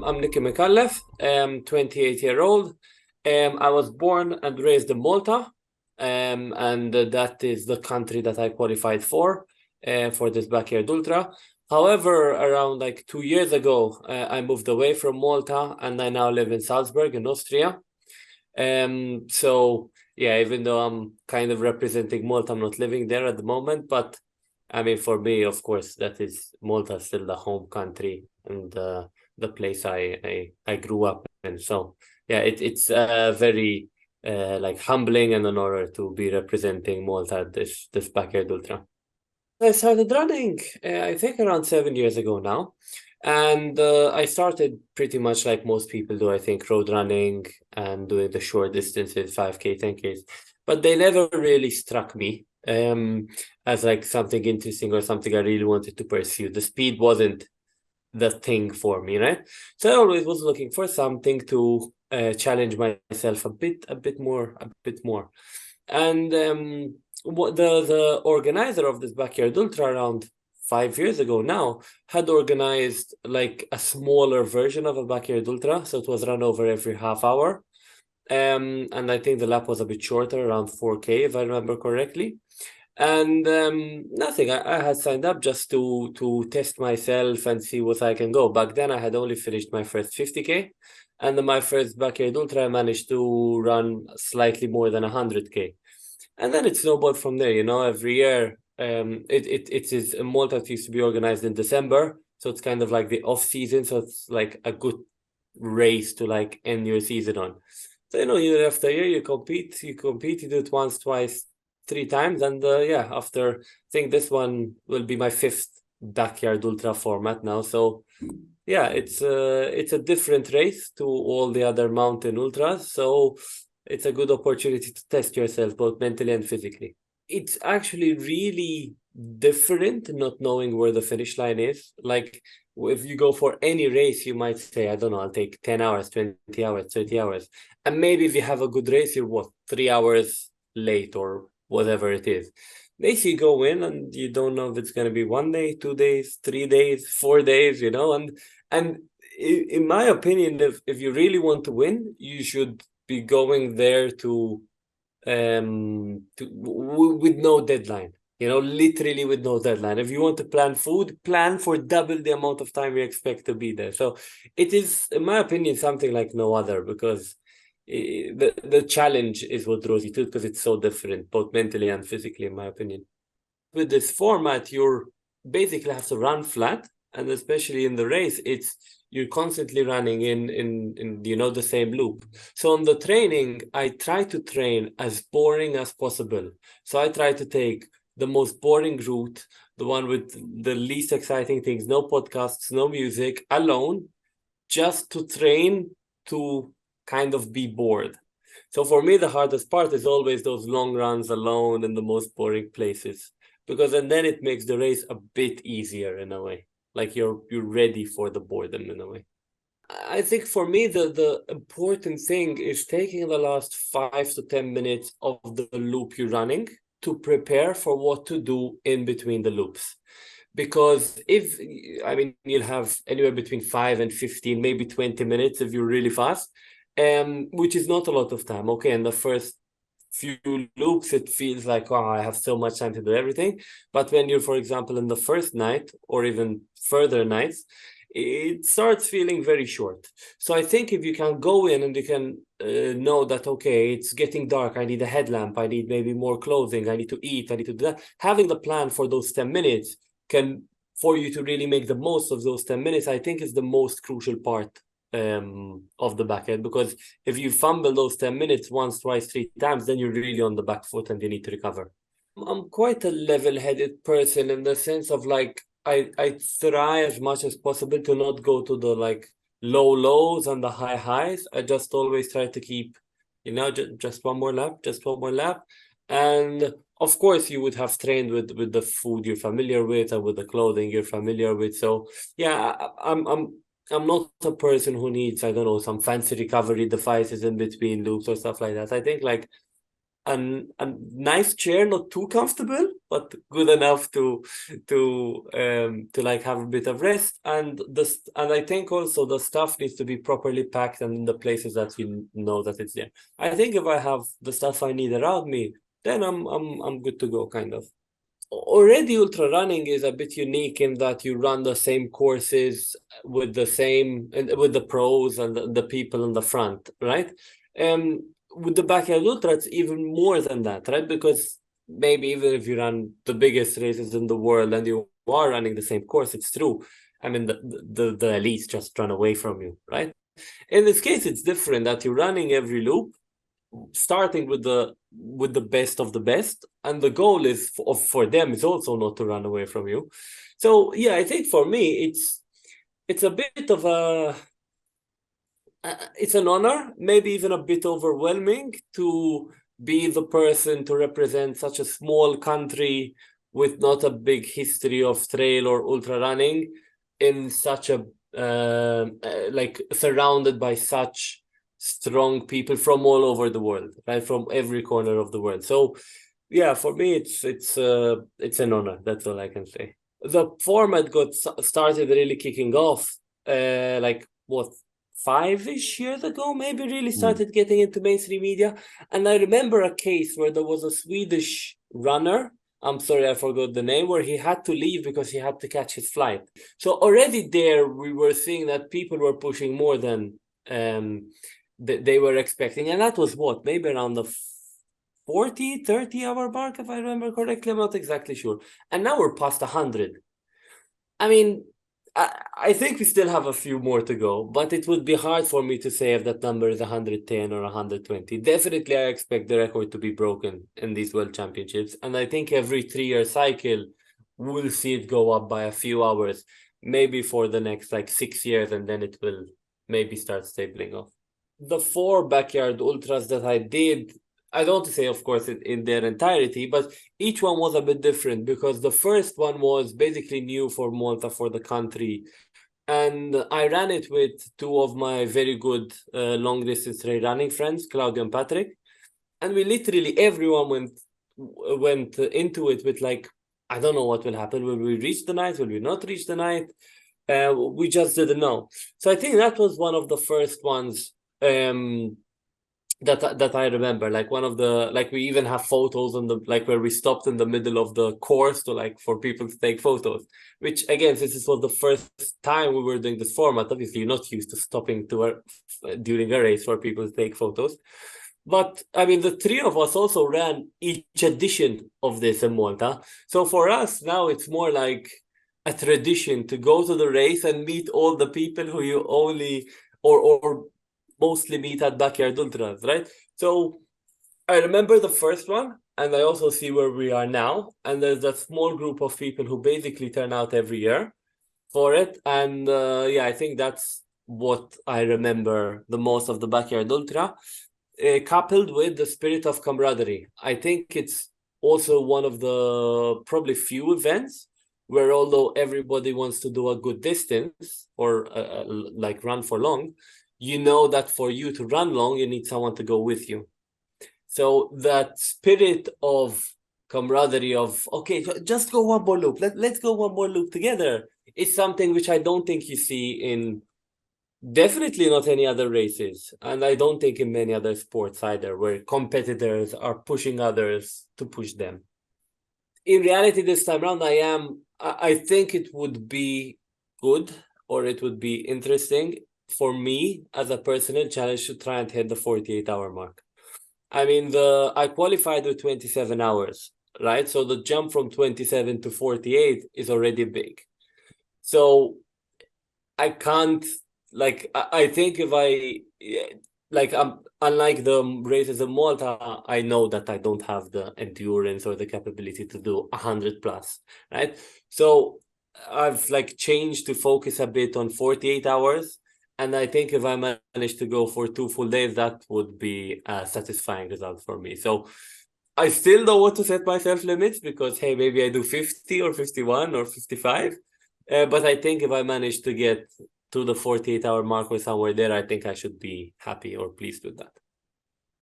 I'm Niki Micallef, 28-year-old. I was born and raised in Malta, and that is the country that I qualified for this backyard ultra. However, around like 2 years ago, I moved away from Malta, and I now live in Salzburg in Austria. So yeah, even though I'm kind of representing Malta, I'm not living there at the moment, but I mean, for me, of course, that is Malta still the home country and the place I grew up in. So yeah, it's very like humbling and an honor to be representing Malta at this backyard ultra. I started running, I think around 7 years ago now. And I started pretty much like most people do, I think, road running and doing the short distances, 5K, 10Ks. But they never really struck me as like something interesting or something I really wanted to pursue. The speed wasn't the thing for me, right? So I always was looking for something to challenge myself a bit more. And what the organizer of this backyard ultra around 5 years ago now had organized like a smaller version of a backyard ultra, so it was run over every half hour. And I think the lap was a bit shorter, around 4K, if I remember correctly. And nothing. I had signed up just to test myself and see what I can go. Back then, I had only finished my first 50K, and in my first backyard ultra, I managed to run slightly more than 100K. And then it snowballed from there. Every year, it is in Malta. It used to be organized in December, so it's kind of like the off season. So it's like a good race to like end your season on. So year after year, you compete, you do it once, twice, three times, and yeah, after I think this one will be my fifth backyard ultra format now. So yeah, it's a different race to all the other mountain ultras. So it's a good opportunity to test yourself both mentally and physically. It's actually really different not knowing where the finish line is. Like if you go for any race, you might say, I don't know, I'll take 10 hours, 20 hours, 30 hours. And maybe if you have a good race, you're what, 3 hours late or whatever it is. Basically, you go in and you don't know if it's going to be 1 day, 2 days, 3 days, 4 days, and in my opinion, if you really want to win, you should be going there with no deadline. Literally with no deadline. If you want to plan food, plan for double the amount of time you expect to be there. So it is, in my opinion, something like no other, because the challenge is what draws you to it, because it's so different, both mentally and physically, in my opinion. With this format, you're basically have to run flat, and especially in the race, you're constantly running in the same loop. So on the training, I try to train as boring as possible. So I try to take the most boring route, the one with the least exciting things, no podcasts, no music, alone, just to train to kind of be bored. So for me, the hardest part is always those long runs alone in the most boring places, because and then it makes the race a bit easier in a way. Like you're ready for the boredom in a way. I think for me, the important thing is taking the last 5 to 10 minutes of the loop you're running to prepare for what to do in between the loops. Because you'll have anywhere between 5 and 15, maybe 20 minutes if you're really fast, which is not a lot of time. Okay, in the first few loops, it feels like, oh, I have so much time to do everything. But when you're, for example, in the first night or even further nights, it starts feeling very short. So I think if you can go in and you can know that, okay, it's getting dark, I need a headlamp, I need maybe more clothing, I need to eat, I need to do that. Having the plan for those 10 minutes for you to really make the most of those 10 minutes, I think is the most crucial part of the back end, because if you fumble those 10 minutes once, twice, three times, then you're really on the back foot and you need to recover. I'm quite a level-headed person in the sense of like I try as much as possible to not go to the like low lows and the high highs. I just always try to keep, just one more lap, just one more lap. And of course, you would have trained with the food you're familiar with and with the clothing you're familiar with. So yeah, I'm not a person who needs, I don't know, some fancy recovery devices in between loops or stuff like that. I think like a nice chair, not too comfortable, but good enough to like have a bit of rest. And I think also the stuff needs to be properly packed and in the places that you know that it's there. I think if I have the stuff I need around me, then I'm good to go, kind of. Already ultra running is a bit unique in that you run the same courses with the pros and the people in the front, right? With the backyard ultra, it's even more than that, right? Because maybe even if you run the biggest races in the world and you are running the same course, it's true. I mean, the elites just run away from you, right? In this case, it's different that you're running every loop, starting with the best of the best, and the goal is for them is also not to run away from you. So yeah, I think for me it's a bit of it's an honor, maybe even a bit overwhelming, to be the person to represent such a small country with not a big history of trail or ultra running in such a like surrounded by such strong people from all over the world, right? From every corner of the world. So yeah, for me it's an honor. That's all I can say. The format got started really kicking off like what, 5-ish years ago, maybe, really started getting into mainstream media. And I remember a case where there was a Swedish runner, I'm sorry, I forgot the name, where he had to leave because he had to catch his flight. So already there, we were seeing that people were pushing more than they were expecting. And that was what, maybe around the 40, 30-hour mark, if I remember correctly. I'm not exactly sure. And now we're past 100. I mean, I think we still have a few more to go, but it would be hard for me to say if that number is 110 or 120. Definitely, I expect the record to be broken in these World Championships. And I think every 3-year cycle, we'll see it go up by a few hours, maybe for the next like 6 years, and then it will maybe start stabilizing off. The 4 backyard ultras that I did, I don't want to say, of course, in their entirety, but each one was a bit different, because the first one was basically new for Malta, for the country. And I ran it with 2 of my very good long distance trail running friends, Claudio and Patrick. And we literally, everyone went into it with like, I don't know what will happen. Will we reach the night? Will we not reach the night? We just didn't know. So I think that was one of the first ones that I remember. Like one of the, like we even have photos on the, like where we stopped in the middle of the course to like for people to take photos, which again, since this was the first time we were doing this format, obviously you're not used to stopping during a race for people to take photos. But I mean, the 3 of us also ran each edition of this in Malta. So for us now, it's more like a tradition to go to the race and meet all the people who you only or mostly meet at backyard ultras, right? So I remember the first one, and I also see where we are now. And there's a small group of people who basically turn out every year for it. And yeah, I think that's what I remember the most of the backyard ultra, coupled with the spirit of camaraderie. I think it's also one of the probably few events where, although everybody wants to do a good distance or like run for long, you know that for you to run long, you need someone to go with you. So that spirit of camaraderie of, okay, just go one more loop. Let's go one more loop together. It's something which I don't think you see in definitely not any other races. And I don't think in many other sports either, where competitors are pushing others to push them. In reality, this time around, I think it would be good, or it would be interesting for me as a personal challenge to try and hit the 48-hour mark. I mean, I qualified with 27 hours, right? So the jump from 27 to 48 is already big. So I can't, like, I think if unlike the races in Malta, I know that I don't have the endurance or the capability to do 100 plus, right? So I've like changed to focus a bit on 48 hours. And I think if I manage to go for 2 full days, that would be a satisfying result for me. So I still don't want to set myself limits, because, hey, maybe I do 50 or 51 or 55. But I think if I manage to get to the 48-hour mark or somewhere there, I think I should be happy or pleased with that.